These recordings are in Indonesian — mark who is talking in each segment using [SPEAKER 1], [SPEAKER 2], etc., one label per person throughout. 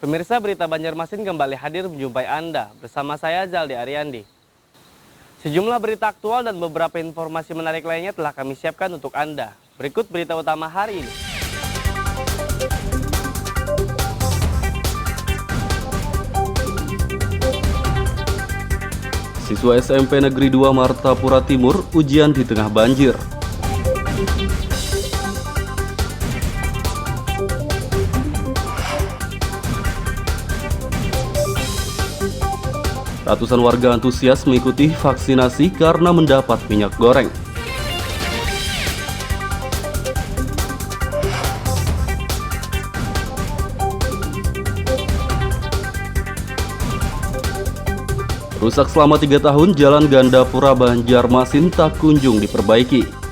[SPEAKER 1] Pemirsa, berita Banjarmasin kembali hadir menjumpai Anda bersama saya Zaldi Ariandi. Sejumlah berita aktual dan beberapa informasi menarik lainnya telah kami siapkan untuk Anda. Berikut berita utama hari ini. Siswa SMP Negeri 2 Martapura Timur ujian di tengah banjir. Ratusan warga antusias mengikuti vaksinasi karena mendapat minyak goreng. Rusak selama 3 tahun, Jalan Gandapura Banjarmasin tak kunjung diperbaiki.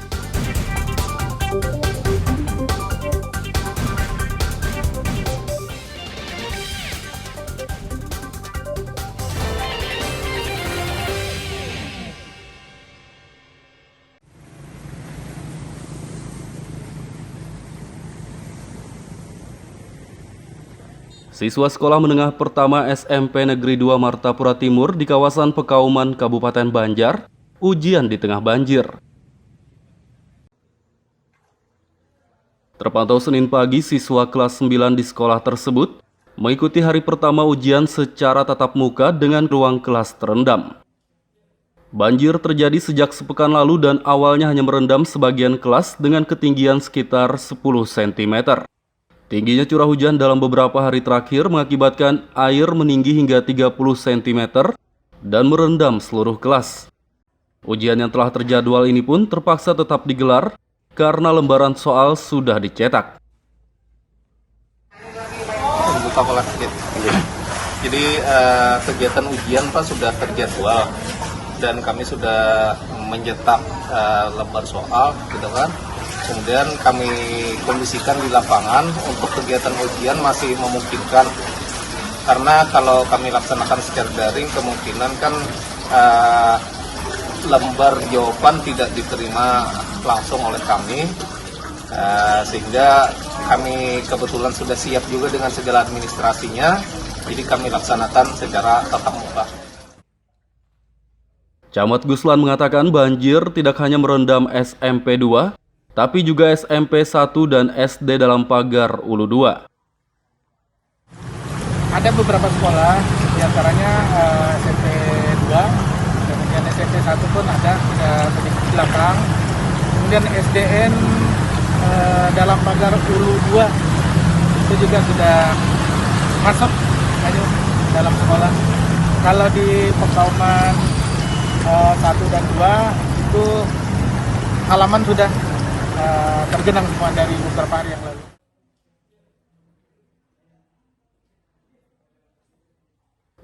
[SPEAKER 1] Siswa Sekolah Menengah Pertama SMP Negeri 2 Martapura Timur di kawasan Pekauman, Kabupaten Banjar, ujian di tengah banjir. Terpantau Senin pagi, siswa kelas 9 di sekolah tersebut mengikuti hari pertama ujian secara tatap muka dengan ruang kelas terendam. Banjir terjadi sejak sepekan lalu dan awalnya hanya merendam sebagian kelas dengan ketinggian sekitar 10 cm. Tingginya curah hujan dalam beberapa hari terakhir mengakibatkan air meninggi hingga 30 cm dan merendam seluruh kelas. Ujian yang telah terjadwal ini pun terpaksa tetap digelar karena lembaran soal sudah dicetak.
[SPEAKER 2] Jadi kegiatan ujian Pak sudah terjadwal dan kami sudah mencetak lembar soal, gitu kan. Kemudian kami kondisikan di lapangan untuk kegiatan ujian masih memungkinkan. Karena kalau kami laksanakan secara daring kemungkinan kan lembar jawaban tidak diterima langsung oleh kami. Sehingga kami kebetulan sudah siap juga dengan segala administrasinya. Jadi kami laksanakan secara tatap muka.
[SPEAKER 1] Camat Guslan mengatakan banjir tidak hanya merendam SMP 2, tapi juga SMP 1 dan SD dalam pagar Ulu 2.
[SPEAKER 3] Ada beberapa sekolah, diantaranya SMP 2, kemudian SMP 1 pun ada sedikit di belakang. Kemudian SDN dalam pagar Ulu 2 itu juga sudah masuk dalam sekolah. Kalau di Pekauman 1 dan 2 itu halaman sudah tergenang semua dari beberapa hari yang lalu.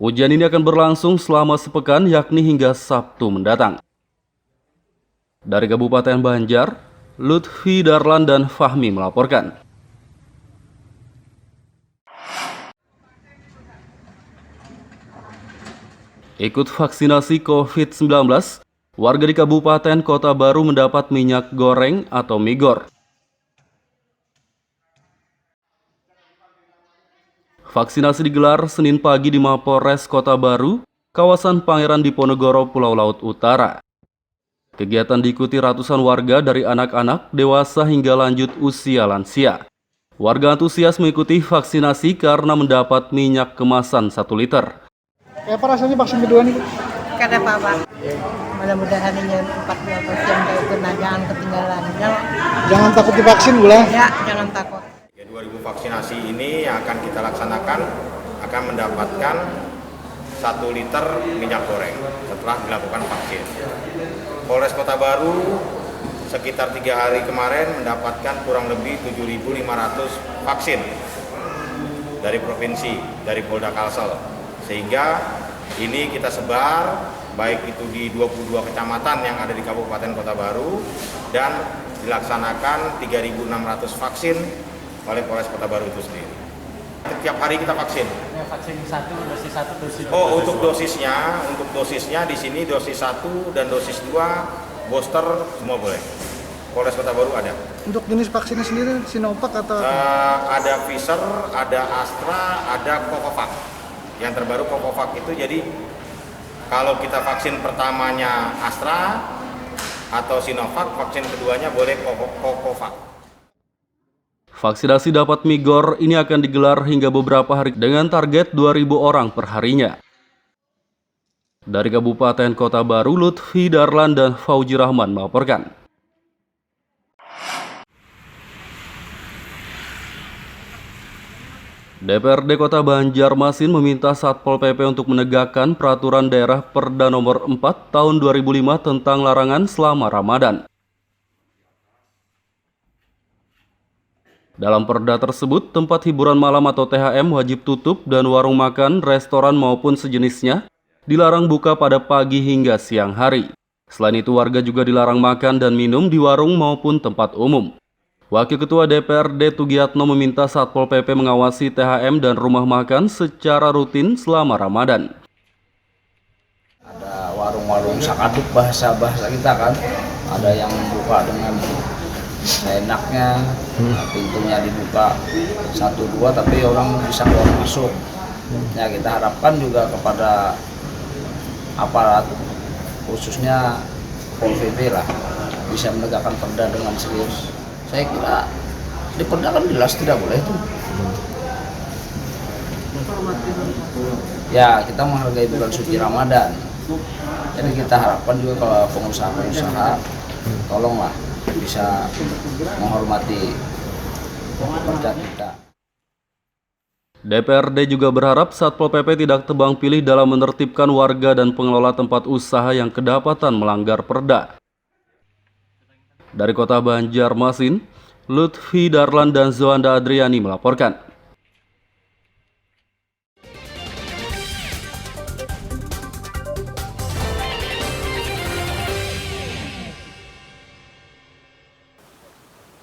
[SPEAKER 1] Ujian ini akan berlangsung selama sepekan, yakni hingga Sabtu mendatang. Dari Kabupaten Banjar, Lutfi Darlan dan Fahmi melaporkan. Ikut vaksinasi COVID-19, warga di Kabupaten Kota Baru mendapat minyak goreng atau migor. Vaksinasi digelar Senin pagi di Mapolres Kota Baru, kawasan Pangeran Diponegoro, Pulau Laut Utara. Kegiatan diikuti ratusan warga dari anak-anak, dewasa hingga lanjut usia lansia. Warga antusias mengikuti vaksinasi karena mendapat minyak kemasan 1 liter.
[SPEAKER 3] Apa rasanya vaksin kedua nih?
[SPEAKER 4] Kata Pak. Mudah-mudahan ini 40% itu jangan ketinggalan.
[SPEAKER 3] Jangan takut divaksin, Bula.
[SPEAKER 4] Ya, jangan takut.
[SPEAKER 5] 2000 vaksinasi ini yang akan kita laksanakan akan mendapatkan 1 liter minyak goreng setelah dilakukan vaksin. Polres Kota Baru sekitar 3 hari kemarin mendapatkan kurang lebih 7.500 vaksin dari provinsi, dari Polda Kalsel. Sehingga ini kita sebar baik itu di 22 kecamatan yang ada di Kabupaten Kota Baru dan dilaksanakan 3.600 vaksin oleh Polres Kota Baru itu sendiri. Setiap hari kita vaksin.
[SPEAKER 3] Ya, vaksin 1, dosis 1, dosis 2.
[SPEAKER 5] Oh, untuk dosisnya di sini dosis 1 dan dosis 2 booster semua boleh. Polres Kota Baru ada.
[SPEAKER 6] Untuk jenis vaksinnya sendiri Sinovac atau
[SPEAKER 5] Ada Pfizer, ada Astra, ada Covovax. Yang terbaru Covovax itu jadi kalau kita vaksin pertamanya Astra atau Sinovac, vaksin keduanya boleh Covovax.
[SPEAKER 1] Vaksinasi dapat migor ini akan digelar hingga beberapa hari dengan target 2.000 orang per harinya. Dari Kabupaten Kota Baru, Lutfi Darlan dan Fauji Rahman melaporkan. DPRD Kota Banjarmasin meminta Satpol PP untuk menegakkan peraturan daerah Perda nomor 4 tahun 2005 tentang larangan selama Ramadan. Dalam perda tersebut, tempat hiburan malam atau THM wajib tutup dan warung makan, restoran maupun sejenisnya dilarang buka pada pagi hingga siang hari. Selain itu, warga juga dilarang makan dan minum di warung maupun tempat umum. Wakil Ketua DPRD Tugiyatno meminta Satpol PP mengawasi THM dan rumah makan secara rutin selama Ramadan.
[SPEAKER 7] Ada warung-warung sakaduk bahasa kita kan, ada yang buka dengan seenaknya, pintunya dibuka 1-2 tapi orang bisa keluar masuk. Ya, kita harapkan juga kepada aparat khususnya Pol PP lah bisa menegakkan perda dengan serius. Saya kira di perda kan jelas tidak boleh itu. Ya, kita menghargai bulan suci Ramadan. Jadi kita harapkan juga kalau pengusaha-pengusaha tolonglah bisa menghormati perda kita.
[SPEAKER 1] DPRD juga berharap Satpol PP tidak tebang pilih dalam menertibkan warga dan pengelola tempat usaha yang kedapatan melanggar perda. Dari Kota Banjarmasin, Lutfi Darlan dan Zoanda Adriani melaporkan.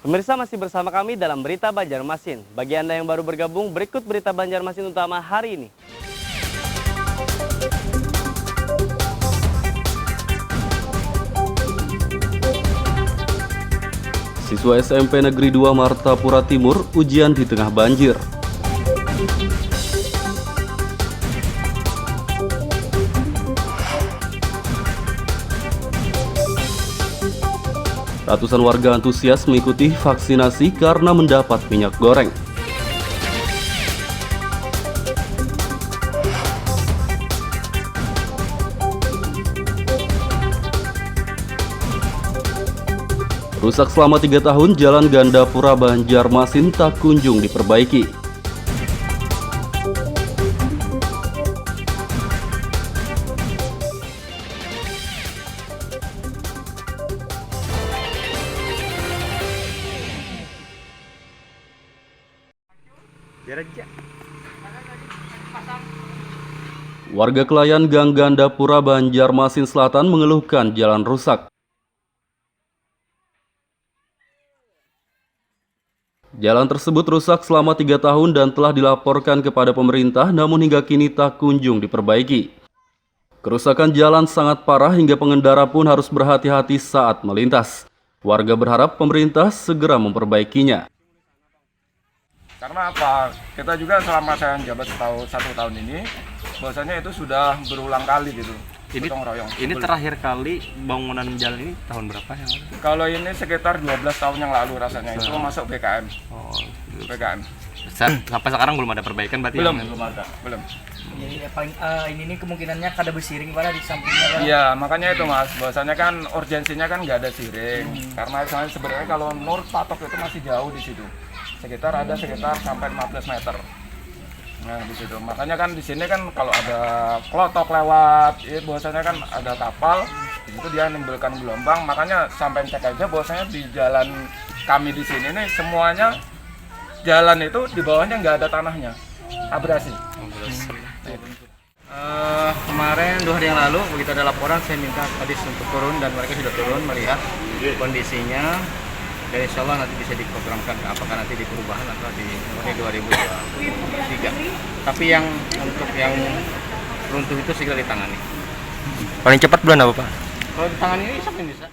[SPEAKER 8] Pemirsa, masih bersama kami dalam Berita Banjarmasin. Bagi Anda yang baru bergabung, berikut Berita Banjarmasin utama hari ini.
[SPEAKER 1] Siswa SMP Negeri 2 Martapura Timur ujian di tengah banjir. Ratusan warga antusias mengikuti vaksinasi karena mendapat minyak goreng. Rusak selama 3 tahun, Jalan Gandapura Banjarmasin tak kunjung diperbaiki. Warga Kelayan Gang Gandapura Banjarmasin Selatan mengeluhkan jalan rusak. Jalan tersebut rusak selama 3 tahun dan telah dilaporkan kepada pemerintah, namun hingga kini tak kunjung diperbaiki. Kerusakan jalan sangat parah hingga pengendara pun harus berhati-hati saat melintas. Warga berharap pemerintah segera memperbaikinya.
[SPEAKER 3] Karena apa? Kita juga selama saya menjabat 1 tahun ini, bahwasanya itu sudah berulang kali gitu.
[SPEAKER 8] Ini
[SPEAKER 3] gotong royong.
[SPEAKER 8] Ini terakhir kali bangunan jalan ini tahun berapa yang lalu?
[SPEAKER 3] Kalau ini sekitar 12 tahun yang lalu rasanya, itu masuk PKM.
[SPEAKER 8] Oh,
[SPEAKER 3] PKM.
[SPEAKER 8] sampai sekarang belum ada perbaikan berarti?
[SPEAKER 3] Belum ada. Belum.
[SPEAKER 9] Jadi paling ini kemungkinannya kada bersiring pada di sampingnya kan?
[SPEAKER 3] Iya, makanya itu Mas, bahwasanya kan urgensinya kan nggak ada siring. Karena sebenarnya kalau menurut patok itu masih jauh di situ. Sekitar sampai 15 meter. Nah, di situ. Makanya kan di sini kan kalau ada klotok lewat, bahwasanya kan ada kapal, di situ dia menimbulkan gelombang. Makanya sampai cek aja bahwasanya di jalan kami di sini nih semuanya jalan itu di bawahnya nggak ada tanahnya, abrasi.
[SPEAKER 9] Kemarin 2 hari yang lalu begitu ada laporan, saya minta Kadis untuk turun dan mereka sudah turun melihat kondisinya. Dan insya Allah nanti bisa diprogramkan apakah nanti di perubahan atau di 2023. Tapi yang untuk yang runtuh itu segera ditangani.
[SPEAKER 8] Paling cepat bulan apa Pak?
[SPEAKER 9] Kalau ditangani ini sampai bisa.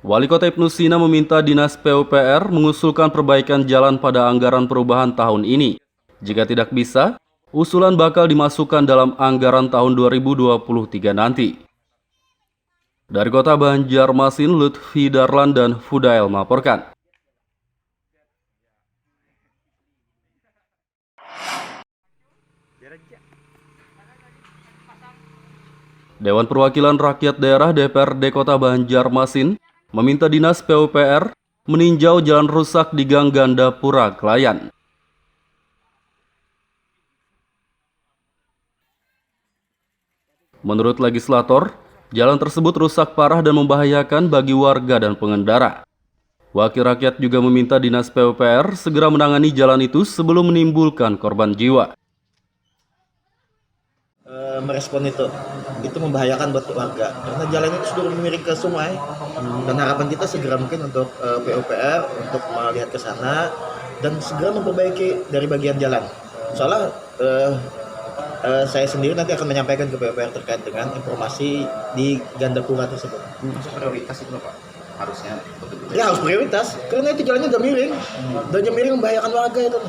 [SPEAKER 1] Wali Kota Ibnu Sina meminta Dinas PUPR mengusulkan perbaikan jalan pada anggaran perubahan tahun ini. Jika tidak bisa, usulan bakal dimasukkan dalam anggaran tahun 2023 nanti. Dari Kota Banjarmasin, Lutfi Darlan dan Fudail melaporkan. Dewan Perwakilan Rakyat Daerah DPRD Kota Banjarmasin meminta Dinas PUPR meninjau jalan rusak di Gang Gandapura, Klayan. Menurut legislator, jalan tersebut rusak parah dan membahayakan bagi warga dan pengendara. Wakil rakyat juga meminta Dinas PUPR segera menangani jalan itu sebelum menimbulkan korban jiwa.
[SPEAKER 10] Merespon itu membahayakan buat warga karena jalan itu sudah miring ke sungai dan harapan kita segera mungkin untuk PUPR untuk melihat ke sana dan segera memperbaiki dari bagian jalan. Soalnya saya sendiri nanti akan menyampaikan ke PUPR terkait dengan informasi di Gandapura tersebut.
[SPEAKER 5] Prioritas itu Pak harusnya
[SPEAKER 10] Ya harus prioritas karena itu jalannya udah miring, membahayakan warga itu.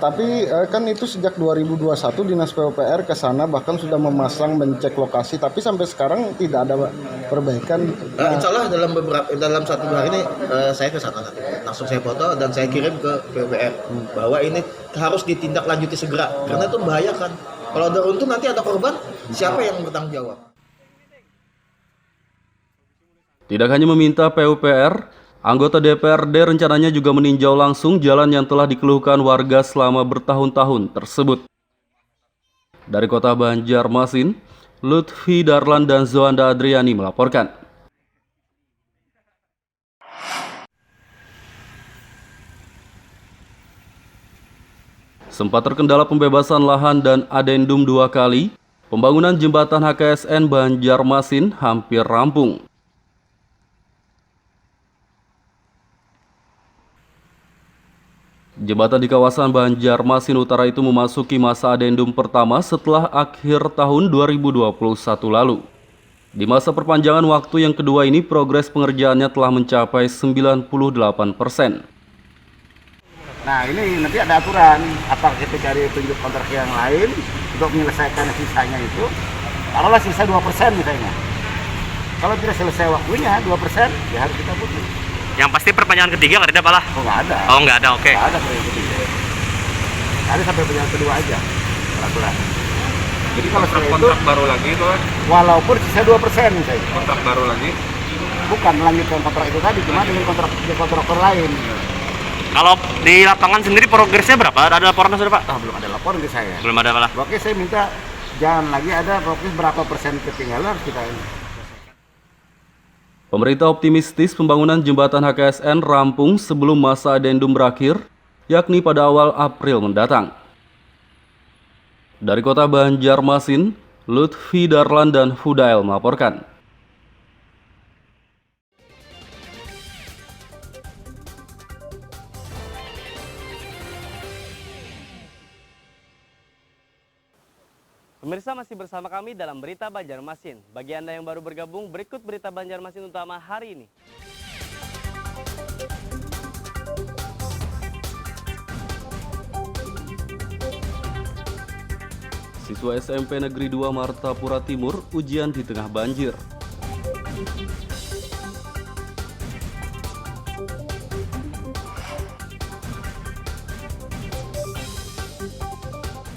[SPEAKER 6] Tapi kan itu sejak 2021 Dinas PUPR ke sana bahkan sudah memasang mencek lokasi, tapi sampai sekarang tidak ada perbaikan.
[SPEAKER 10] Insya Allah dalam 1-2 hari ini saya ke sana langsung saya foto dan saya kirim ke PUPR bahwa ini harus ditindaklanjuti segera karena itu membahayakan. Kalau ada untung nanti ada korban, siapa yang bertanggung jawab?
[SPEAKER 1] Tidak hanya meminta PUPR, anggota DPRD rencananya juga meninjau langsung jalan yang telah dikeluhkan warga selama bertahun-tahun tersebut. Dari Kota Banjarmasin, Lutfi Darlan dan Zoanda Adriani melaporkan. Sempat terkendala pembebasan lahan dan adendum 2 kali, pembangunan jembatan HKSN Banjarmasin hampir rampung. Jembatan di kawasan Banjarmasin Utara itu memasuki masa adendum pertama setelah akhir tahun 2021 lalu. Di masa perpanjangan waktu yang kedua ini, progres pengerjaannya telah mencapai 98%.
[SPEAKER 11] Nah ini nanti ada aturan, apakah kita cari tunjuk kontrak yang lain untuk menyelesaikan sisanya itu. Taruhlah sisa 2% misalnya. Kalau tidak selesai waktunya 2%, ya harus kita putus.
[SPEAKER 8] Yang pasti perpanjangan ketiga nggak ada Pak lah?
[SPEAKER 11] Oh nggak ada.
[SPEAKER 8] Oh nggak ada, oke.
[SPEAKER 11] Nggak ada perpanjangan ketiga. Ada sampai perpanjangan kedua aja peraturan. Jadi kalau kontrak
[SPEAKER 5] baru lagi itu kan?
[SPEAKER 11] Walaupun sisa 2% misalnya.
[SPEAKER 5] Kontrak baru lagi?
[SPEAKER 11] Bukan melanjutkan kontrak itu tadi, cuma dengan kontraktor lain.
[SPEAKER 8] Kalau di lapangan sendiri progresnya berapa? Ada laporan sudah Pak?
[SPEAKER 11] Belum ada laporan ke saya.
[SPEAKER 8] Belum ada Pak lah.
[SPEAKER 11] Oke, saya minta jangan lagi ada progres berapa persen ketinggalan harus kita.
[SPEAKER 1] Pemerintah optimistis pembangunan jembatan HKSN rampung sebelum masa adendum berakhir, yakni pada awal April mendatang. Dari Kota Banjarmasin, Lutfi Darlan dan Fudail melaporkan.
[SPEAKER 8] Pemirsa masih bersama kami dalam Berita Banjarmasin. Bagi Anda yang baru bergabung, berikut Berita Banjarmasin utama hari ini.
[SPEAKER 1] Siswa SMP Negeri 2 Martapura Timur ujian di tengah banjir.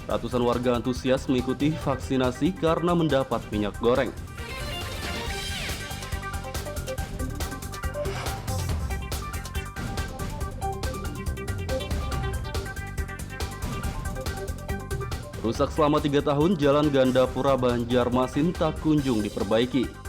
[SPEAKER 1] Ratusan warga antusias mengikuti vaksinasi karena mendapat minyak goreng. Rusak selama 3 tahun, Jalan Gandapura Banjarmasin tak kunjung diperbaiki.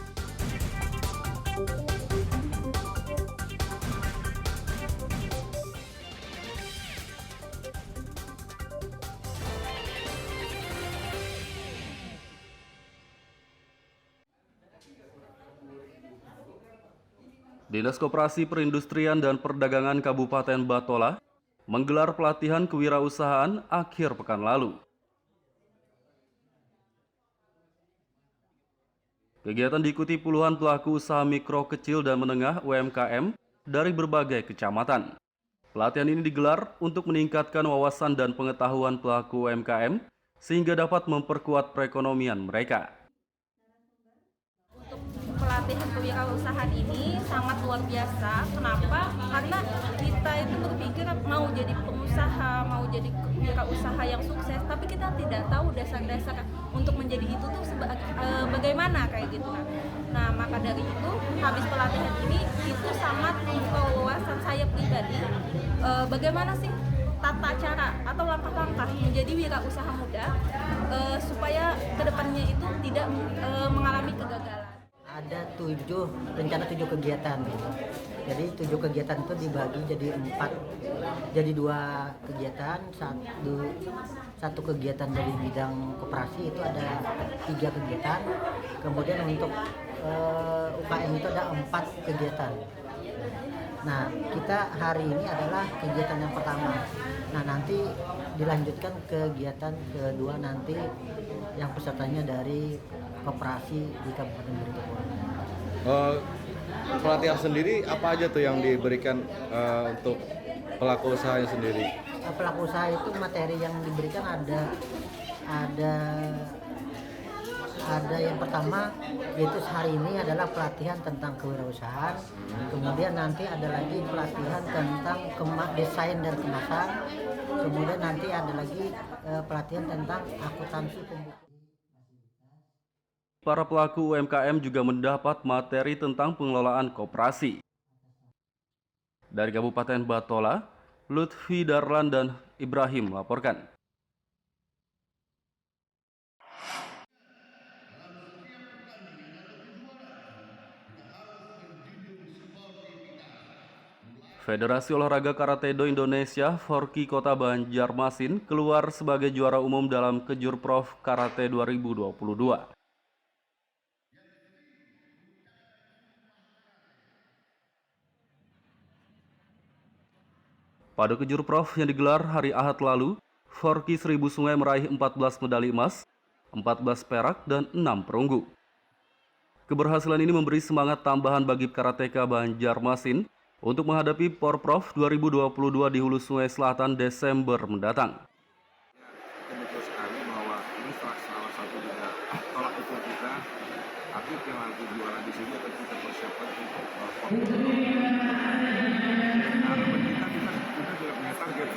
[SPEAKER 1] Dinas Koperasi Perindustrian dan Perdagangan Kabupaten Batola menggelar pelatihan kewirausahaan akhir pekan lalu. Kegiatan diikuti puluhan pelaku usaha mikro, kecil, dan menengah UMKM dari berbagai kecamatan. Pelatihan ini digelar untuk meningkatkan wawasan dan pengetahuan pelaku UMKM sehingga dapat memperkuat perekonomian mereka.
[SPEAKER 12] Pelatihan kewirausahaan ini sangat luar biasa. Kenapa? Karena kita itu berpikir mau jadi pengusaha, mau jadi wirausaha yang sukses, tapi kita tidak tahu dasar-dasar untuk menjadi itu tuh bagaimana kayak gitu. Nah, maka dari itu habis pelatihan ini itu sangat membuka wawasan saya pribadi. Bagaimana sih tata cara atau langkah-langkah menjadi wirausaha muda supaya kedepannya itu tidak mengalami kegagalan.
[SPEAKER 13] Ada rencana 7 kegiatan gitu. Jadi 7 kegiatan itu dibagi jadi 2 kegiatan, satu kegiatan dari bidang koperasi itu ada 3 kegiatan, kemudian untuk UKM itu ada 4 kegiatan. Nah, kita hari ini adalah kegiatan yang pertama. Nah, nanti dilanjutkan kegiatan kedua nanti yang pesertanya dari koperasi di Kabupaten Berikutnya.
[SPEAKER 14] Pelatihan sendiri apa aja tuh yang diberikan untuk pelaku usahanya sendiri?
[SPEAKER 13] Pelaku usaha itu materi yang diberikan ada yang pertama yaitu hari ini adalah pelatihan tentang kewirausahaan. Kemudian nanti ada lagi pelatihan tentang desain dan kemasan. Kemudian nanti ada lagi pelatihan tentang akuntansi pembukuan.
[SPEAKER 1] Para pelaku UMKM juga mendapat materi tentang pengelolaan koperasi. Dari Kabupaten Batola, Lutfi Darlan dan Ibrahim melaporkan. Federasi Olahraga Karate-Do Indonesia Forki Kota Banjarmasin keluar sebagai juara umum dalam Kejurprov Karate 2022. Pada Kejurprov yang digelar hari Ahad lalu, Forki Seribu Sungai meraih 14 medali emas, 14 perak, dan 6 perunggu. Keberhasilan ini memberi semangat tambahan bagi karateka Banjarmasin untuk menghadapi Porprov 2022 di Hulu Sungai Selatan Desember mendatang.
[SPEAKER 15] Betul sekali bahwa ini salah satu juga tolak ukur kita, atlet yang lagi juara di sini akan kita persiapkan untuk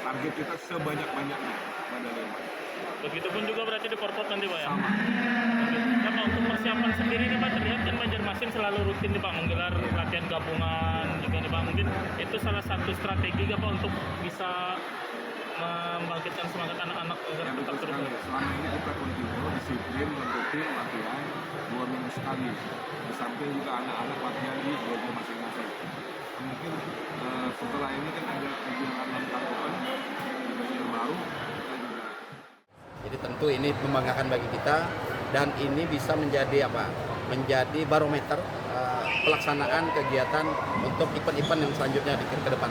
[SPEAKER 15] target kita sebanyak-banyaknya medali emas.
[SPEAKER 16] Begitupun juga berarti di Porprov nanti Pak ya?
[SPEAKER 15] Sama.
[SPEAKER 16] Nah, Pak, untuk persiapan sendiri nih Pak, terlihat kan Banjarmasin selalu rutin nih Pak menggelar latihan gabungan juga nih Pak. Mungkin itu salah satu strategi Pak untuk bisa membangkitkan semangat anak-anak agar tetap terus.
[SPEAKER 15] Selama ini kita kontinu disiplin rutin latihan 2 minggu sekali. Di samping juga anak-anak latihan di blognya masing-masing. Mungkin setelah ini kan ada kejuaraan tangkupan di Banjarbaru.
[SPEAKER 17] Jadi tentu ini membanggakan bagi kita dan ini bisa menjadi menjadi barometer pelaksanaan kegiatan untuk event-event yang selanjutnya ke depan.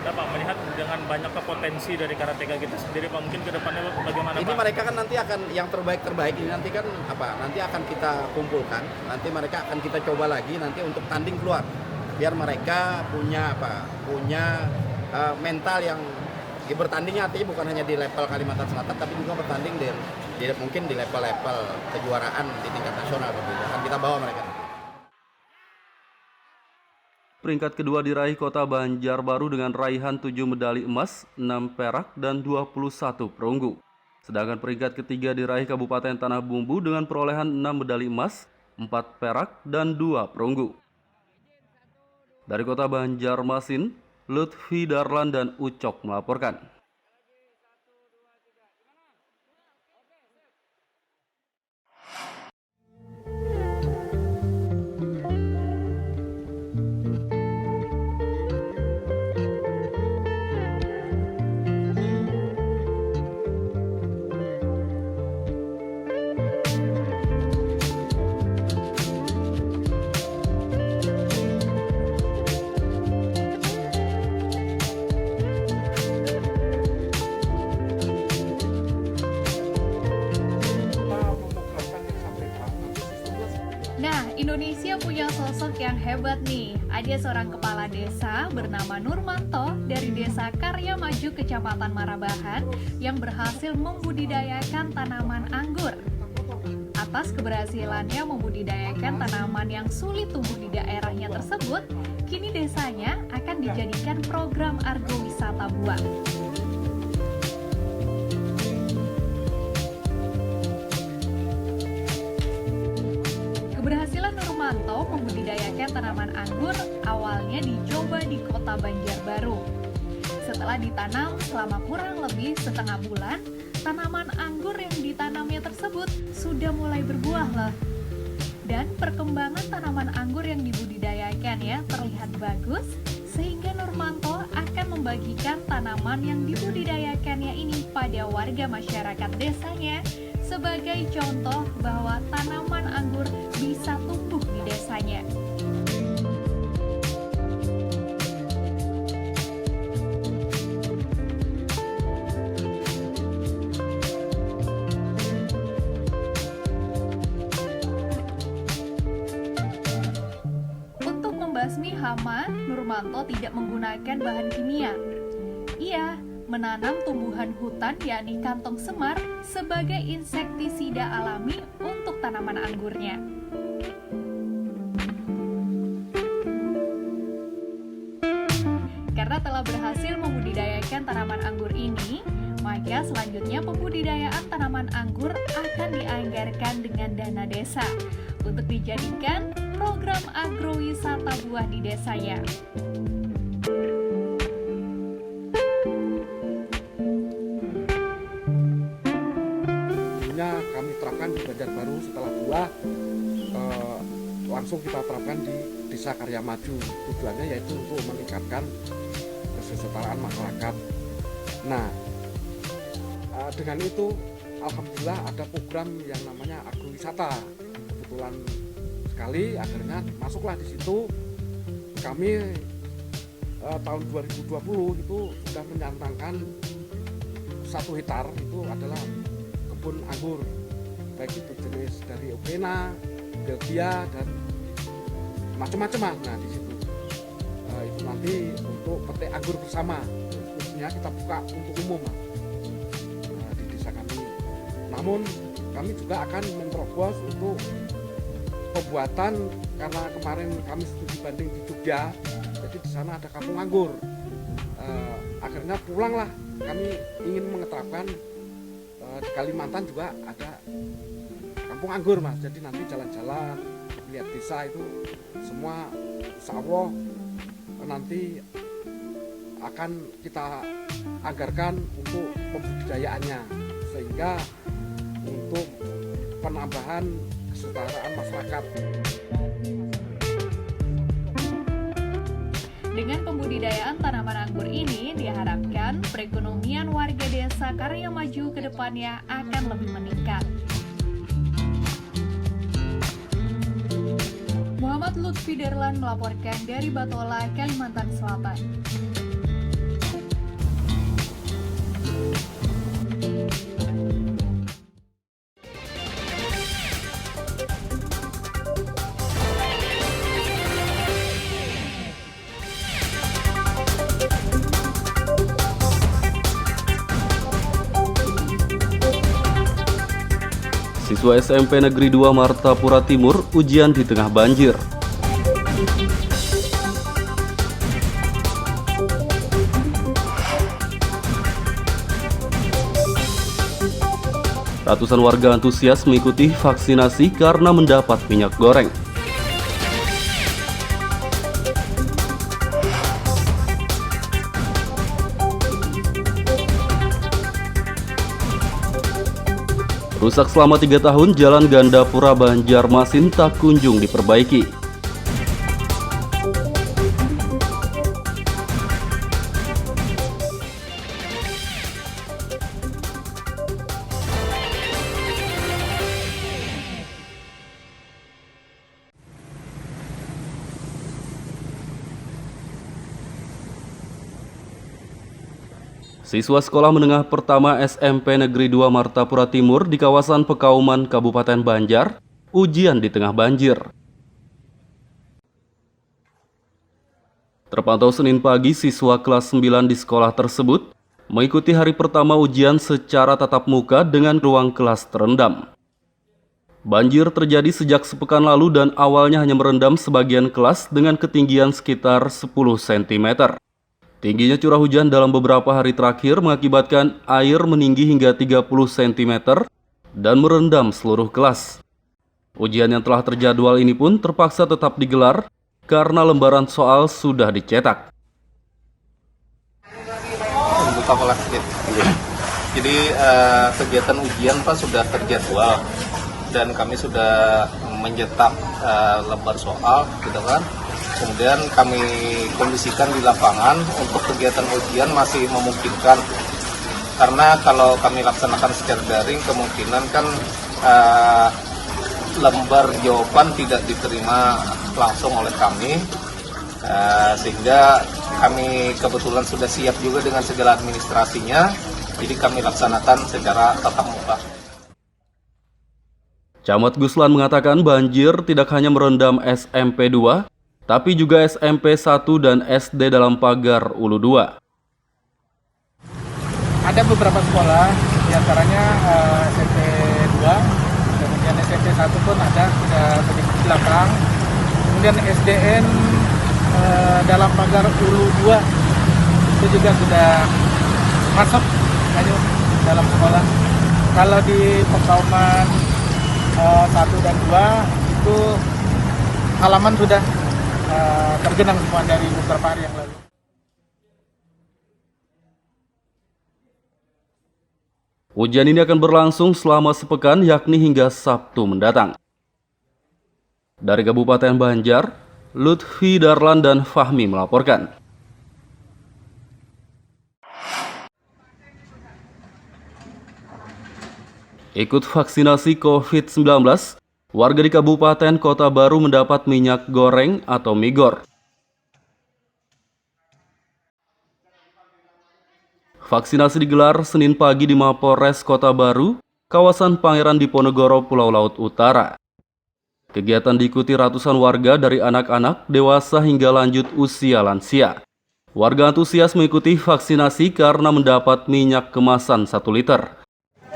[SPEAKER 16] Ya Pak, melihat dengan banyaknya potensi dari karateka kita sendiri Pak, mungkin ke depannya bagaimana Pak?
[SPEAKER 17] Ini mereka kan nanti akan yang terbaik ini nanti kan nanti akan kita kumpulkan, nanti mereka akan kita coba lagi nanti untuk tanding keluar. Biar mereka punya mental yang bertandingnya artinya bukan hanya di level Kalimantan Selatan tapi juga bertanding mungkin di level-level kejuaraan di tingkat nasional begitu. Akan kita bawa mereka.
[SPEAKER 1] Peringkat kedua diraih Kota Banjarbaru dengan raihan 7 medali emas, 6 perak, dan 21 perunggu. Sedangkan peringkat ketiga diraih Kabupaten Tanah Bumbu dengan perolehan 6 medali emas, 4 perak, dan 2 perunggu. Dari Kota Banjarmasin, Lutfi Darlan dan Ucok melaporkan.
[SPEAKER 18] Indonesia punya sosok yang hebat nih. Ada seorang kepala desa bernama Nurmanto dari Desa Karya Maju, Kecamatan Marabahan, yang berhasil membudidayakan tanaman anggur. Atas keberhasilannya membudidayakan tanaman yang sulit tumbuh di daerahnya tersebut, kini desanya akan dijadikan program agrowisata buah. Keberhasilan Nurmanto membudidayakan tanaman anggur awalnya dicoba di kota Banjarbaru. Setelah ditanam selama kurang lebih setengah bulan, tanaman anggur yang ditanamnya tersebut sudah mulai berbuah loh. Dan perkembangan tanaman anggur yang dibudidayakan ya terlihat bagus, sehingga Nurmanto akan membagikan tanaman yang dibudidayakannya ini pada warga masyarakat desanya sebagai contoh bahwa tanaman anggur bisa tumbuh di desanya. Untuk membasmi hama, Nurmanto tidak menggunakan bahan kimia. Ia menanam tumbuhan hutan yakni kantong semar sebagai insektisida alami untuk tanaman anggurnya. Karena telah berhasil membudidayakan tanaman anggur ini, maka selanjutnya pembudidayaan tanaman anggur akan dianggarkan dengan dana desa untuk dijadikan program agrowisata buah di desanya.
[SPEAKER 19] Kami terapkan di Banjarbaru setelah buah, langsung kita terapkan di Desa Karya Maju. Tujuannya yaitu untuk meningkatkan kesejahteraan masyarakat. Nah, dengan itu alhamdulillah ada program yang namanya agrowisata. Kebetulan sekali akhirnya masuklah di situ. Kami tahun 2020 itu sudah menyantangkan 1 hektar itu adalah kebun anggur, baik itu jenis dari Opena, Belgia, dan macam-macam. Nah di situ itu nanti untuk petik anggur bersama, khususnya kita buka untuk umum di desa kami. Namun kami juga akan menerobos untuk pembuatan, karena kemarin kami studi banding di Jogja, jadi di sana ada kampung anggur. Akhirnya pulanglah, kami ingin mengetapkan di Kalimantan juga ada kampung anggur Mas. Jadi nanti jalan-jalan lihat desa itu semua, insya Allah nanti akan kita anggarkan untuk pembudidayaannya, sehingga untuk penambahan kesejahteraan masyarakat.
[SPEAKER 18] Dengan pembudidayaan tanaman anggur ini diharapkan perekonomian warga Desa Karya Maju ke depannya akan lebih meningkat. Muhammad Lutfi Derlan melaporkan dari Batola, Kalimantan Selatan.
[SPEAKER 1] Siswa SMP Negeri 2 Martapura Timur ujian di tengah banjir. Ratusan warga antusias mengikuti vaksinasi karena mendapat minyak goreng. Rusak selama 3 tahun, Jalan Gandapura Banjarmasin tak kunjung diperbaiki. Siswa Sekolah Menengah Pertama SMP Negeri 2 Martapura Timur di kawasan Pekauman, Kabupaten Banjar, ujian di tengah banjir. Terpantau Senin pagi, siswa kelas 9 di sekolah tersebut mengikuti hari pertama ujian secara tatap muka dengan ruang kelas terendam. Banjir terjadi sejak sepekan lalu dan awalnya hanya merendam sebagian kelas dengan ketinggian sekitar 10 cm. Tingginya curah hujan dalam beberapa hari terakhir mengakibatkan air meninggi hingga 30 cm dan merendam seluruh kelas. Ujian yang telah terjadwal ini pun terpaksa tetap digelar karena lembaran soal sudah dicetak.
[SPEAKER 2] Jadi kegiatan ujian Pak sudah terjadwal dan kami sudah mencetak lembar soal, gitu kan. Kemudian kami kondisikan di lapangan untuk kegiatan ujian masih memungkinkan. Karena kalau kami laksanakan secara daring kemungkinan kan lembar jawaban tidak diterima langsung oleh kami, sehingga kami kebetulan sudah siap juga dengan segala administrasinya, jadi kami laksanakan secara tatap muka.
[SPEAKER 1] Camat Guslan mengatakan banjir tidak hanya merendam SMP 2, tapi juga SMP 1 dan SD dalam pagar Ulu 2.
[SPEAKER 3] Ada beberapa sekolah, diantaranya SMP 2, kemudian SMP 1 pun ada, sudah sedikit di belakang. Kemudian SDN dalam pagar Ulu 2 itu juga sudah masuk dalam sekolah. Kalau di Pekauman 1 dan 2 itu halaman sudah tergenang semua dari beberapa hari yang lalu.
[SPEAKER 1] Ujian ini akan berlangsung selama sepekan, yakni hingga Sabtu mendatang. Dari Kabupaten Banjar, Lutfi Darlan dan Fahmi melaporkan. Ikut vaksinasi COVID-19, warga di Kabupaten Kota Baru mendapat minyak goreng atau migor. Vaksinasi digelar Senin pagi di Mapolres Kota Baru, kawasan Pangeran Diponegoro, Pulau Laut Utara. Kegiatan diikuti ratusan warga dari anak-anak, dewasa hingga lanjut usia lansia. Warga antusias mengikuti vaksinasi karena mendapat minyak kemasan 1 liter.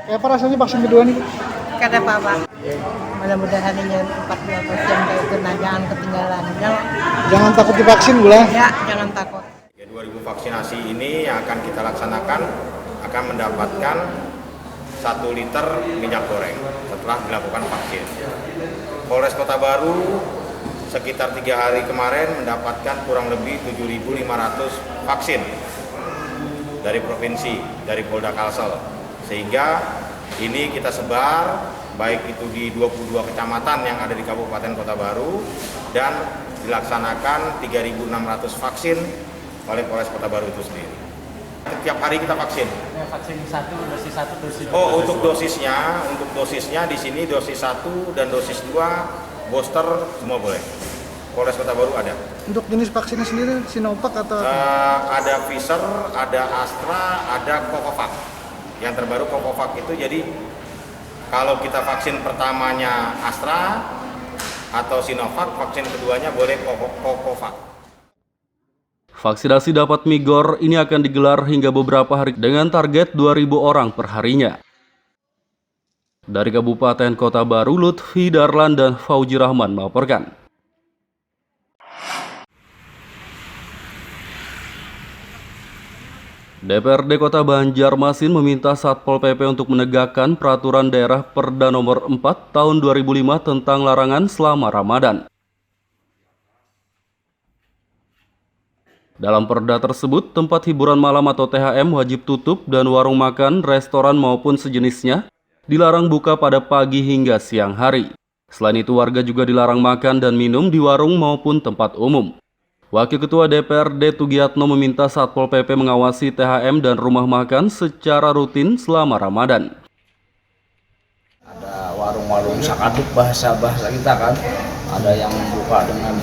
[SPEAKER 3] Apa rasanya vaksin kedua nih?
[SPEAKER 4] Kata Papa, mudah-mudahan ini 42% itu, nah jangan ketinggalan.
[SPEAKER 3] Jangan takut divaksin, Bula.
[SPEAKER 4] Ya, jangan takut.
[SPEAKER 5] 2000 vaksinasi ini yang akan kita laksanakan akan mendapatkan 1 liter minyak goreng setelah dilakukan vaksin. Polres Kota Baru sekitar 3 hari kemarin mendapatkan kurang lebih 7.500 vaksin dari provinsi, dari Polda Kalsel. Sehingga ini kita sebar baik itu di 22 kecamatan yang ada di Kabupaten Kota Baru dan dilaksanakan 3.600 vaksin oleh Polres Kota Baru itu sendiri. Setiap hari kita vaksin.
[SPEAKER 9] Vaksin 1, dosis 1, dosis 2.
[SPEAKER 5] Oh, untuk dosisnya di sini dosis 1 dan dosis 2 booster semua boleh. Polres Kota Baru ada.
[SPEAKER 3] Untuk jenis vaksinnya sendiri Sinovac atau
[SPEAKER 5] ada Pfizer, ada Astra, ada Covovax. Yang terbaru Covovax itu, jadi kalau kita vaksin pertamanya Astra atau Sinovac, vaksin keduanya boleh Covovax.
[SPEAKER 1] Vaksinasi dapat migor ini akan digelar hingga beberapa hari dengan target 2.000 orang per harinya. Dari Kabupaten Kota Baru, Lutfi Darlan dan Fauji Rahman melaporkan. DPRD Kota Banjarmasin meminta Satpol PP untuk menegakkan peraturan daerah Perda nomor 4 tahun 2005 tentang larangan selama Ramadan. Dalam perda tersebut, tempat hiburan malam atau THM wajib tutup dan warung makan, restoran maupun sejenisnya dilarang buka pada pagi hingga siang hari. Selain itu, warga juga dilarang makan dan minum di warung maupun tempat umum. Wakil Ketua DPRD Tugiatno meminta Satpol PP mengawasi THM dan rumah makan secara rutin selama Ramadan.
[SPEAKER 7] Ada warung-warung sakaduk bahasa-bahasa kita kan, ada yang buka dengan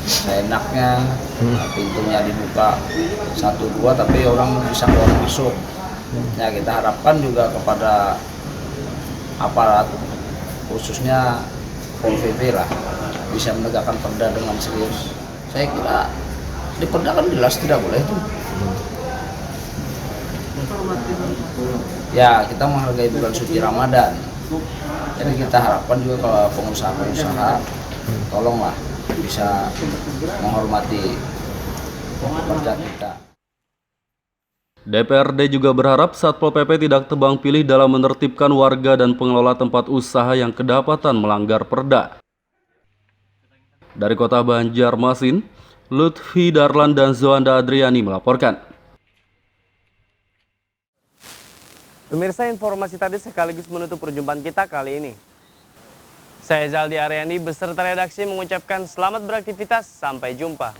[SPEAKER 7] seenaknya, pintunya dibuka 1-2 tapi orang bisa keluar masuk. Ya, kita harapkan juga kepada aparat khususnya Pol PP lah bisa menegakkan perda dengan serius. Saya kira Di Perda kan jelas tidak boleh itu. Ya, kita menghargai bulan suci Ramadan. Jadi kita harapkan juga kalau pengusaha-pengusaha tolonglah bisa menghormati pekerja kita.
[SPEAKER 1] DPRD juga berharap Satpol PP tidak tebang pilih dalam menertibkan warga dan pengelola tempat usaha yang kedapatan melanggar perda. Dari Kota Banjarmasin, Lutfi Darlan dan Zoanda Adriani melaporkan.
[SPEAKER 8] Pemirsa, informasi tadi sekaligus menutup perjumpaan kita kali ini. Saya Zaldi Aryani beserta redaksi mengucapkan selamat beraktivitas, sampai jumpa.